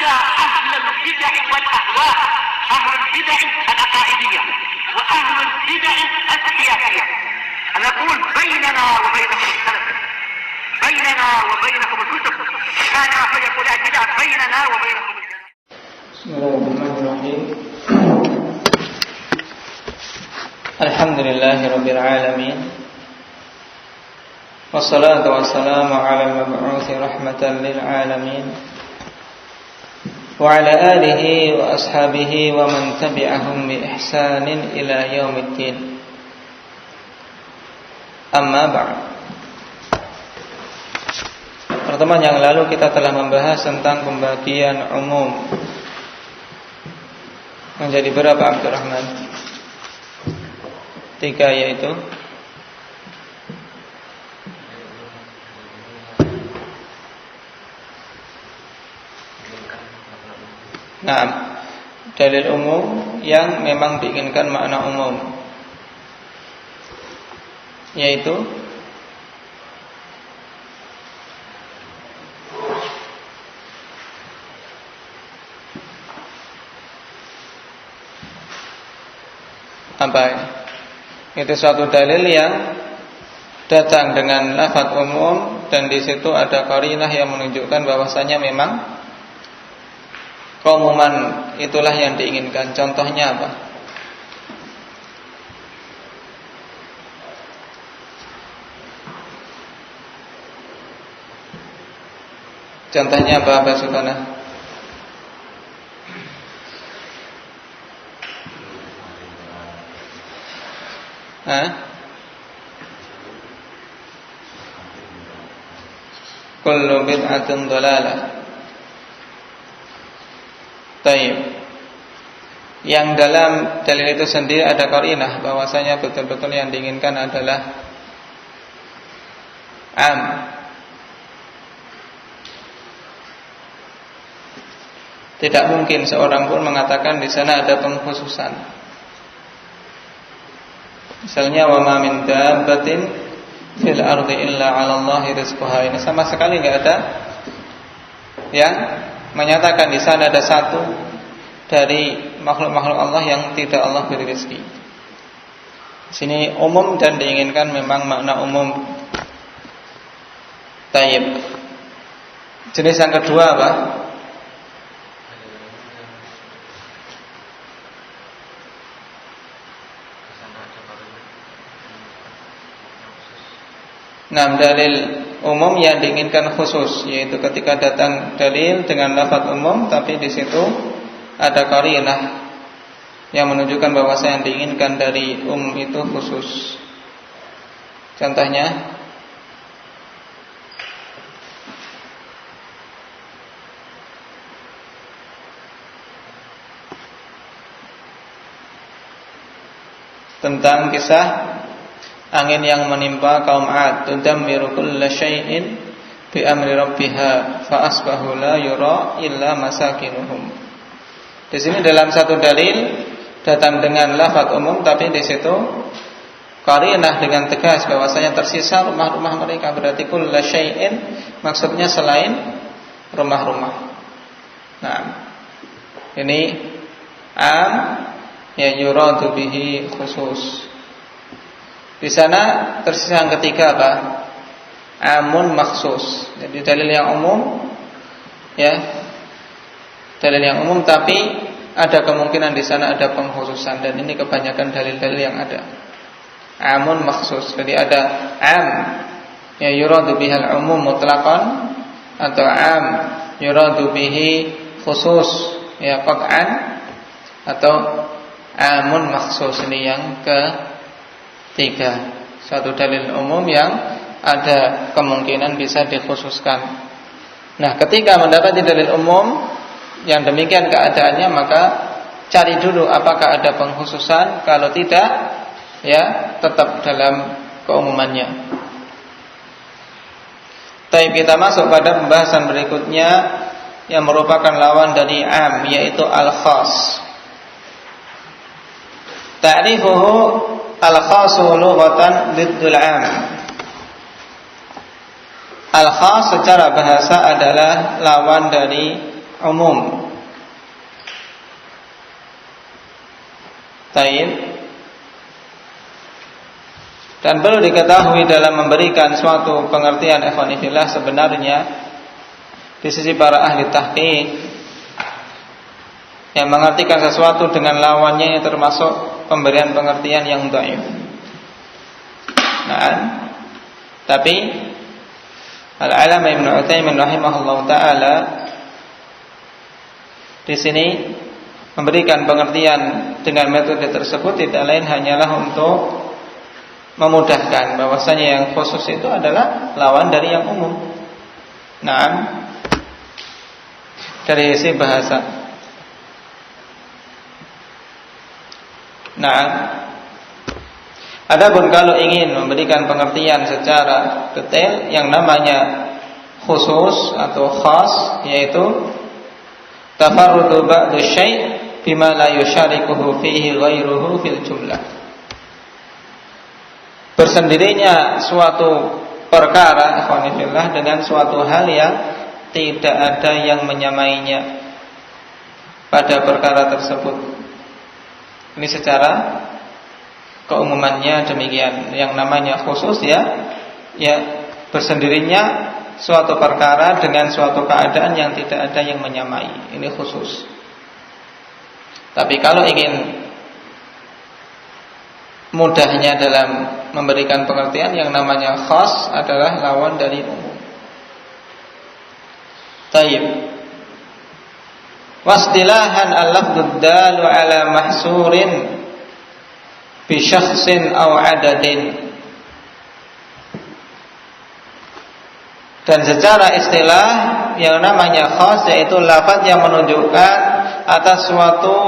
حتى أهل البدع والأهواء، أهل البدع العقائدية وأهل البدع السياسية. أنا أقول بيننا وبينكم السلف، بيننا وبينكم الكتب، كان فيقول البدع بيننا وبينكم السلف. بسم الله الرحمن الرحيم. الحمد لله رب العالمين، والصلاة والسلام على المبعوث رحمة للعالمين وعلى آله وأصحابه ومن تبعهم بإحسان إلى يوم الدين. Amma ba'd. Pertemuan yang lalu kita telah membahas tentang pembagian umum menjadi berapa, Abdurrahman? 3, yaitu dalil umum yang memang diinginkan makna umum, yaitu apa? Itu suatu dalil yang datang dengan lafaz umum dan di situ ada qarinah yang menunjukkan bahwasanya memang keumuman itulah yang diinginkan. Contohnya apa? Contohnya apa, Sukana? Kullu bid'atin dhalalah. Taib. Yang dalam dalil itu sendiri ada qarinah bahwasanya betul-betul yang diinginkan adalah am. Tidak mungkin seorang pun mengatakan di sana ada pengkhususan. Misalnya wa ma min dabbatin fil ardi illa 'ala Allahi rizquha. Ini sama sekali enggak ada yang menyatakan di sana ada satu dari makhluk-makhluk Allah yang tidak Allah beri rezeki. Di sini umum dan diinginkan memang makna umum. Taib. Jenis yang kedua apa? Dalil umum yang diinginkan khusus, yaitu ketika datang dalil dengan lafaz umum tapi di situ ada qarinah yang menunjukkan bahwa yang diinginkan dari umum itu khusus. Contohnya tentang kisah angin yang menimpa kaum 'Ad, tudammiru kulla syai'in bi amri rabbiha fa asbahu la yura illa masakinuhum. Di sini dalam satu dalil datang dengan lafaz umum tapi di situ qarinah dengan tegas bahwasanya tersisa rumah-rumah mereka, berarti kulla syai'in maksudnya selain rumah-rumah. Nah, ini am ya yuradu bihi khusus. Di sana tersisa yang ketiga apa? Amun makhsus. Jadi dalil yang umum, ya, dalil yang umum tapi ada kemungkinan di sana ada pengkhususan dan ini kebanyakan dalil-dalil yang ada. Amun makhsus. Jadi ada am ya yuradu bihal umum mutlaqan atau am yuradu bihi khusus ya qat'an atau amun makhsus. Ini yang ketiga, suatu dalil umum yang ada kemungkinan bisa dikhususkan. Nah, ketika mendapati dalil umum yang demikian keadaannya, maka cari dulu apakah ada pengkhususan. Kalau tidak, ya tetap dalam keumumannya. Tapi kita masuk pada pembahasan berikutnya yang merupakan lawan dari am, yaitu al-khas. Ta'rifuhu al-khasu lughatan diddul 'am. Al-khas secara bahasa adalah lawan dari umum. Taib. Dan perlu diketahui dalam memberikan suatu pengertian ikhwanillah, sebenarnya di sisi para ahli tahqiq yang mengartikan sesuatu dengan lawannya yang termasuk pemberian pengertian yang dhaif. Nah, tapi Al-Allamah Ibnu Utsaimin rahimahullah taala di sini memberikan pengertian dengan metode tersebut tidak lain hanyalah untuk memudahkan bahwasanya yang khusus itu adalah lawan dari yang umum. Nah, dari sisi bahasa. Nah, adapun kalau ingin memberikan pengertian secara detail, yang namanya khusus atau khas yaitu tafarrudu ba'du syai' bima la yusyarikuhu fihi ghairuhu fil jumlah. Bersendirinya suatu perkara ikhwanillah dengan suatu hal yang tidak ada yang menyamainya pada perkara tersebut. Ini secara keumumannya demikian. Yang namanya khusus ya bersendirinya suatu perkara dengan suatu keadaan yang tidak ada yang menyamai. Ini khusus. Tapi kalau ingin mudahnya dalam memberikan pengertian, yang namanya khas adalah lawan dari umum. Taib. Wastilahan al-lafdud dalu ala mahsurin bi syakhsin aw adadin. Dan secara istilah yang namanya khas yaitu lafaz yang menunjukkan atas suatu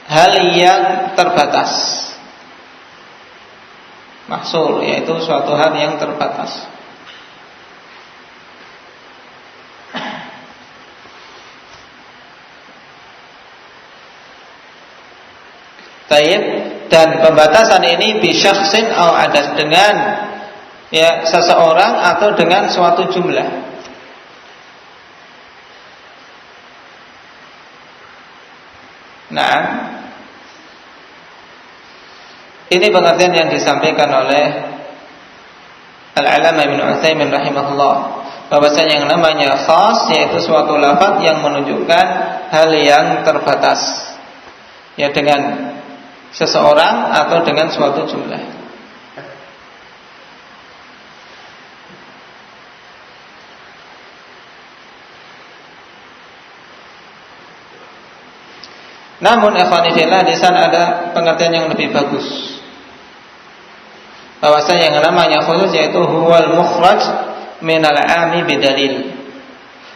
hal yang terbatas. Mahsur yaitu suatu hal yang terbatas. Taib. Dan pembatasan ini bi syakhsin aw adad, dengan seseorang atau dengan suatu jumlah. Nah, ini pengertian yang disampaikan oleh Al-Allamah Ibnu Utsaimin rahimahullah, bahwasanya yang namanya khas yaitu suatu lafaz yang menunjukkan hal yang terbatas, ya dengan seseorang atau dengan suatu jumlah. Namun ikhwanillah, di sana ada pengertian yang lebih bagus, bahwasanya yang namanya khusus yaitu huwal mukhraj minal 'ami bidalil,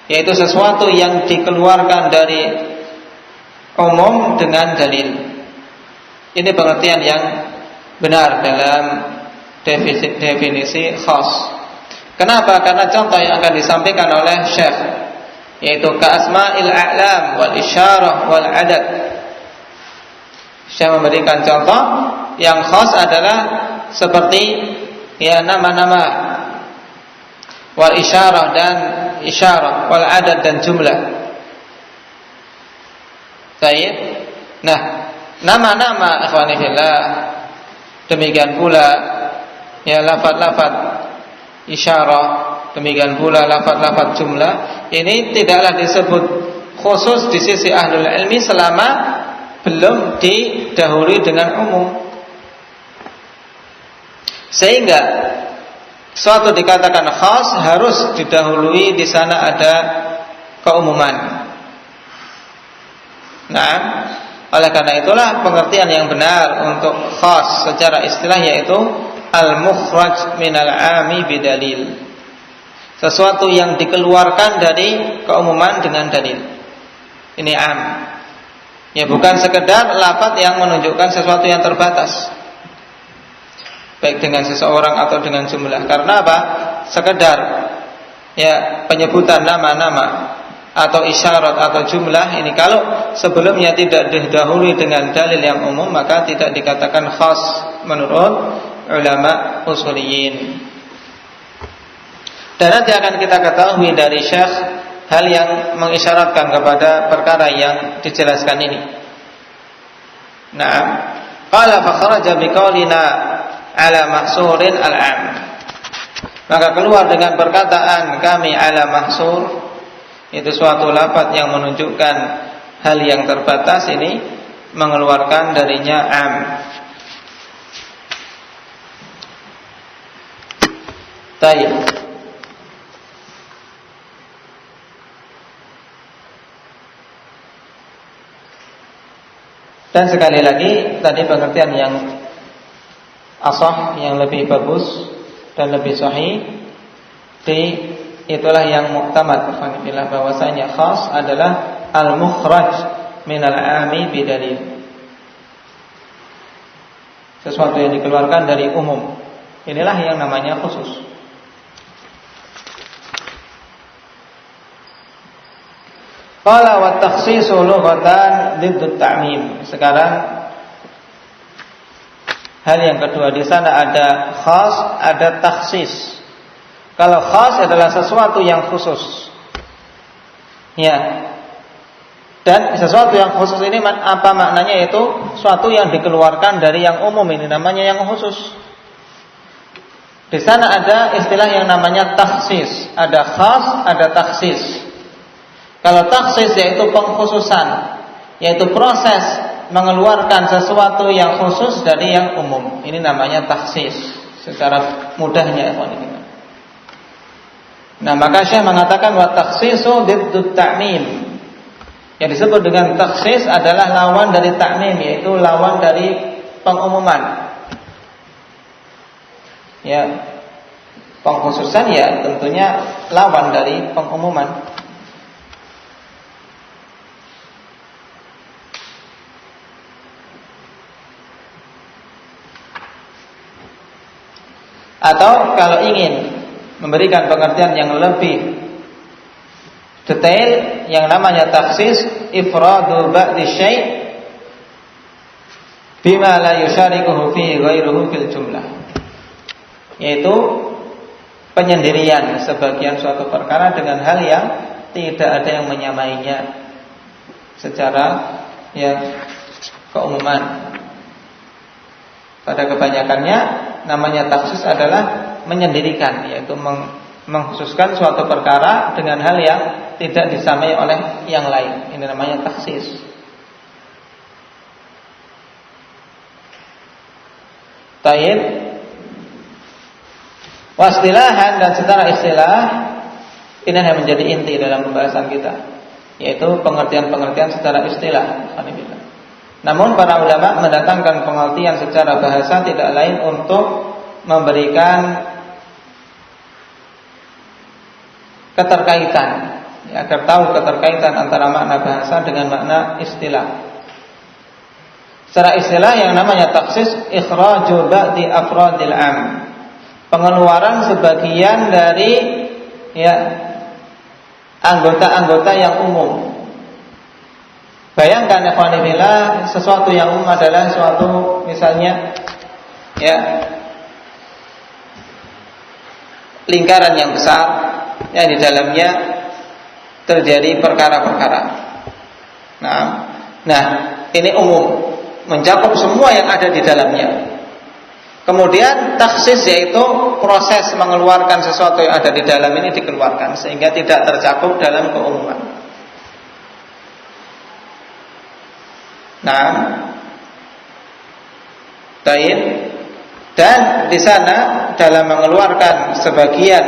yaitu sesuatu yang dikeluarkan dari umum dengan dalil. Ini pengertian yang benar dalam definisi khas. Kenapa? Karena contoh yang akan disampaikan oleh Syekh yaitu ka'asma'il a'lam wal isyarah wal adad. Saya memberikan contoh yang khas adalah seperti nama-nama, wal isyarah dan isyarah, wal adad dan jumlah. Baik. Nah, nama-nama ikhwanillah, demikian pula lafaz-lafaz isyarah, demikian pula lafaz-lafaz jumlah, ini tidaklah disebut khusus di sisi ahlul ilmi selama belum didahului dengan umum. Sehingga suatu dikatakan khas harus didahului di sana ada keumuman. Nah, oleh karena itulah pengertian yang benar untuk khas secara istilah yaitu al-mukhraj minal 'ami bidalil. Sesuatu yang dikeluarkan dari keumuman dengan dalil. Ini am. Ya, bukan sekedar lafaz yang menunjukkan sesuatu yang terbatas, baik dengan seseorang atau dengan jumlah. Karena apa? Sekedar penyebutan nama-nama atau isyarat atau jumlah ini kalau sebelumnya tidak didahului dengan dalil yang umum, maka tidak dikatakan khas menurut ulama usuliyin. Dan nanti akan kita ketahui dari Syekh hal yang mengisyaratkan kepada perkara yang dijelaskan ini. Naam, qala fa kharaja biqaulina ala mahsurin al-am. Maka keluar dengan perkataan kami ala mahsur, itu suatu lafaz yang menunjukkan hal yang terbatas, ini mengeluarkan darinya am. Baik. Dan sekali lagi tadi pengertian yang ashah, yang lebih bagus dan lebih sahih, itulah yang muktamad, bahwasanya khas adalah al-mukhraj minal ami bidalil, sesuatu yang dikeluarkan dari umum. Inilah yang namanya khusus. Qala wa takhsisu lughatan diddut ta'mim. Sekarang hal yang kedua, di sana ada khas, ada takhsis. Kalau khas adalah sesuatu yang khusus, ya. Dan sesuatu yang khusus ini apa maknanya? Yaitu sesuatu yang dikeluarkan dari yang umum, ini namanya yang khusus. Di sana ada istilah yang namanya takhsis, ada khas, ada takhsis. Kalau takhsis yaitu pengkhususan, yaitu proses mengeluarkan sesuatu yang khusus dari yang umum. Ini namanya takhsis secara mudahnya, ikhwan. Nah, maka Syekh mengatakan wa takhsisu diddut ta'mim. Yang disebut dengan takhsis adalah lawan dari ta'mim, yaitu lawan dari pengumuman. Ya, pengkhususan ya tentunya lawan dari pengumuman. Atau kalau ingin memberikan pengertian yang lebih detail, yang namanya takhsis ifradu ba'di syai' bima la yusyarikuhu fi ghairuhu fil jumlah, yaitu penyendirian sebagian suatu perkara dengan hal yang tidak ada yang menyamainya secara keumuman. Pada kebanyakannya namanya takhsis adalah menyendirikan, yaitu mengkhususkan suatu perkara dengan hal yang tidak disamai oleh yang lain. Ini namanya takhsis. Taib. Wastilahan, dan secara istilah ini yang menjadi inti dalam pembahasan kita, yaitu pengertian-pengertian secara istilah. Namun para ulama mendatangkan pengertian secara bahasa tidak lain untuk memberikan keterkaitan, agar tahu keterkaitan antara makna bahasa dengan makna istilah. Secara istilah yang namanya takhsis ikhraju ba'di afradil am, pengeluaran sebagian dari anggota-anggota yang umum. Bayangkan ikhwanillah, sesuatu yang umum adalah suatu, misalnya lingkaran yang besar yang di dalamnya terjadi perkara-perkara. Nah, ini umum, mencakup semua yang ada di dalamnya. Kemudian takhsis yaitu proses mengeluarkan sesuatu yang ada di dalam ini dikeluarkan sehingga tidak tercakup dalam keumuman. Nah, baik. Dan di sana dalam mengeluarkan sebagian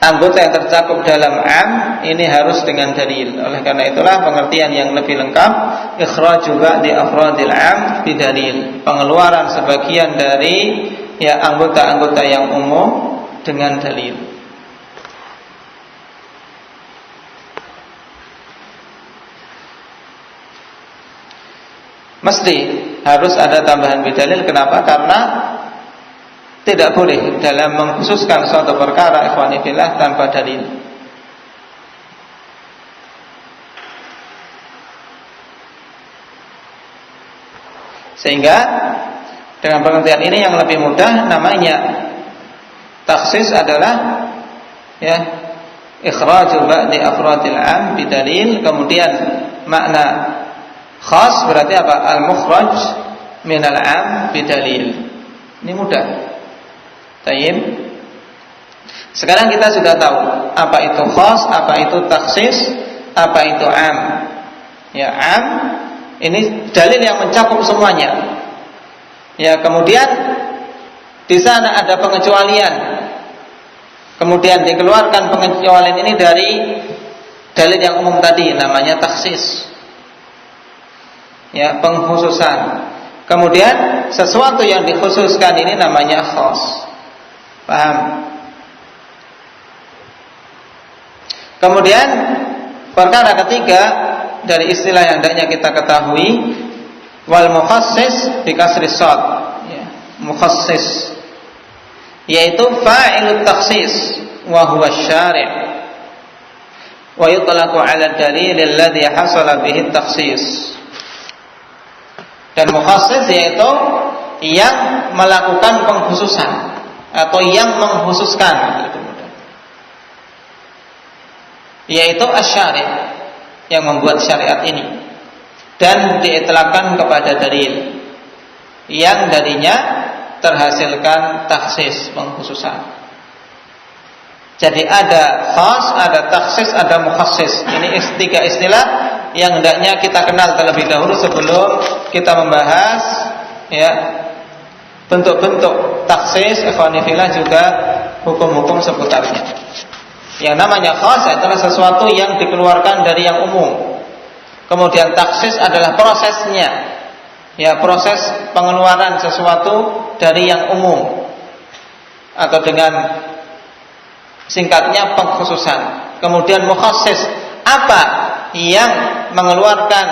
anggota yang tercakup dalam am, ini harus dengan dalil. Oleh karena itulah pengertian yang lebih lengkap ikhraju ba'di afradil am bidalil, pengeluaran sebagian dari anggota-anggota yang umum dengan dalil. Mesti harus ada tambahan bidalil. Kenapa? Karena tidak boleh dalam mengkhususkan suatu perkara ikhwani fillah tanpa dalil. Sehingga dengan pengertian ini yang lebih mudah, namanya takhsis adalah ikhraju ba'di afradil 'am bidalil. Kemudian makna khas berarti apa? Al-mukhraj minal 'am bidalil. Ini mudah. Tayyib. Sekarang kita sudah tahu apa itu khas, apa itu taksis, apa itu 'am. Ya, 'am ini dalil yang mencakup semuanya. Ya, kemudian di sana ada pengecualian. Kemudian dikeluarkan pengecualian ini dari dalil yang umum tadi, namanya taksis. Ya, pengkhususan. Kemudian sesuatu yang dikhususkan ini namanya khas. Paham? Kemudian perkara ketiga dari istilah yang hendaknya kita ketahui, wal mukhassis bi kasri shad. Ya, mukhassis yaitu fa'ilut takhsis wa huwa syari' wa yutlaqu 'ala dalil alladhi hasala bihi takhsis. Dan mukhassis yaitu yang melakukan pengkhususan atau yang mengkhususkan, yaitu asy-syari' yang membuat syariat ini, dan diitlaqkan kepada dalil yang darinya terhasilkan taksis, pengkhususan. Jadi ada khas, ada taksis, ada mukhassis. Ini tiga istilah yang hendaknya kita kenal terlebih dahulu sebelum kita membahas ya bentuk-bentuk taksis, ikhwani fillah, juga hukum-hukum seputarnya. Yang namanya khas adalah sesuatu yang dikeluarkan dari yang umum. Kemudian taksis adalah prosesnya, ya, proses pengeluaran sesuatu dari yang umum, atau dengan singkatnya pengkhususan. Kemudian mukhassis, apa yang mengeluarkan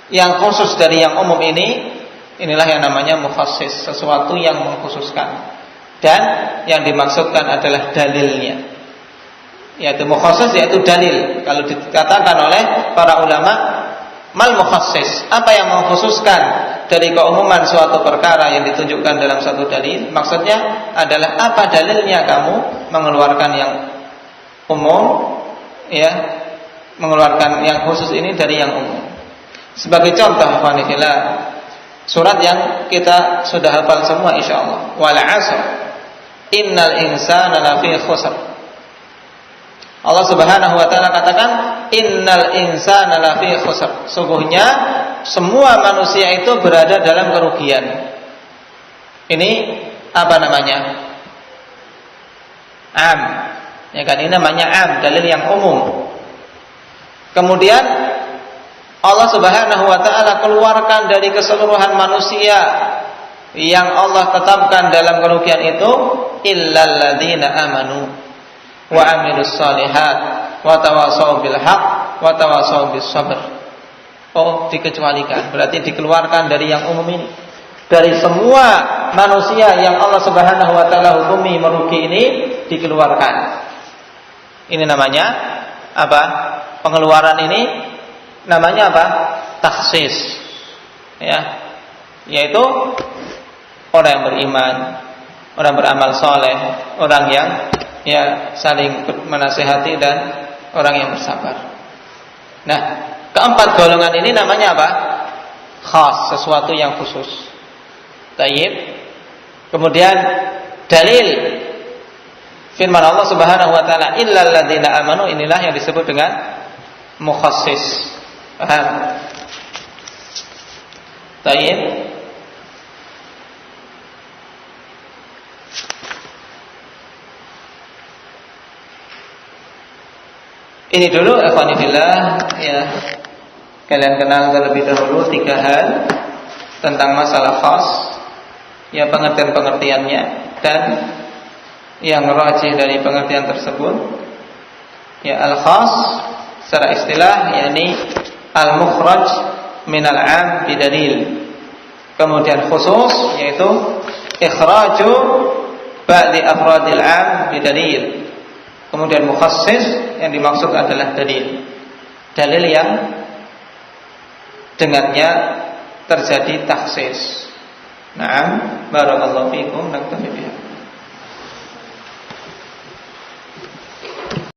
yang khusus dari yang umum ini, inilah yang namanya mukhassis, sesuatu yang mengkhususkan. Dan yang dimaksudkan adalah dalilnya, yaitu mukhassis, yaitu dalil. Kalau dikatakan oleh para ulama, mal mukhassis, apa yang mengkhususkan dari keumuman suatu perkara yang ditunjukkan dalam satu dalil, maksudnya adalah apa dalilnya kamu mengeluarkan yang umum, ya, mengeluarkan yang khusus ini dari yang umum. Sebagai contoh, ikhwanillah, surat yang kita sudah hafal semua insyaallah, wal 'asr innal insana lafi khusr. Allah Subhanahu wa taala katakan innal insana lafi khusr. Sungguhnya semua manusia itu berada dalam kerugian. Ini apa namanya? Am. Ya kan, ini namanya am, dalil yang umum. Kemudian Allah Subhanahu wa taala keluarkan dari keseluruhan manusia yang Allah tetapkan dalam kerugian itu illal ladzina amanu wa amilus shalihat wa tawassaw bil haqq wa tawassaw bis sabr. Oh, dikecualikan, berarti dikeluarkan dari yang umum ini. Dari semua manusia yang Allah Subhanahu wa taala hukumi merugi ini dikeluarkan. Ini namanya apa? Pengeluaran ini namanya apa? Takhsis. Ya. Yaitu orang yang beriman, orang beramal soleh, orang yang ya saling menasihati, dan orang yang bersabar. Nah, keempat golongan ini namanya apa? Khas, sesuatu yang khusus. Tayyib. Kemudian dalil firman Allah Subhanahu wa taala illal ladzina amanu, inilah yang disebut dengan mukhassis. Paham? Tayyib. Ini dulu ikhwani fillah, ya. Kalian kenal terlebih dahulu tiga hal tentang masalah khas, ya, pengertian-pengertiannya, dan yang rajih dari pengertian tersebut, ya, al-khas secara istilah yakni al-mukhraj minal 'am bidalil. Kemudian khusus yaitu ikhraju ba'di afradil 'am bidalil. Kemudian mukhassis yang dimaksud adalah dalil. Dalil yang dengannya terjadi takhsis. Naam, barakallahu fikum, naktafi biha.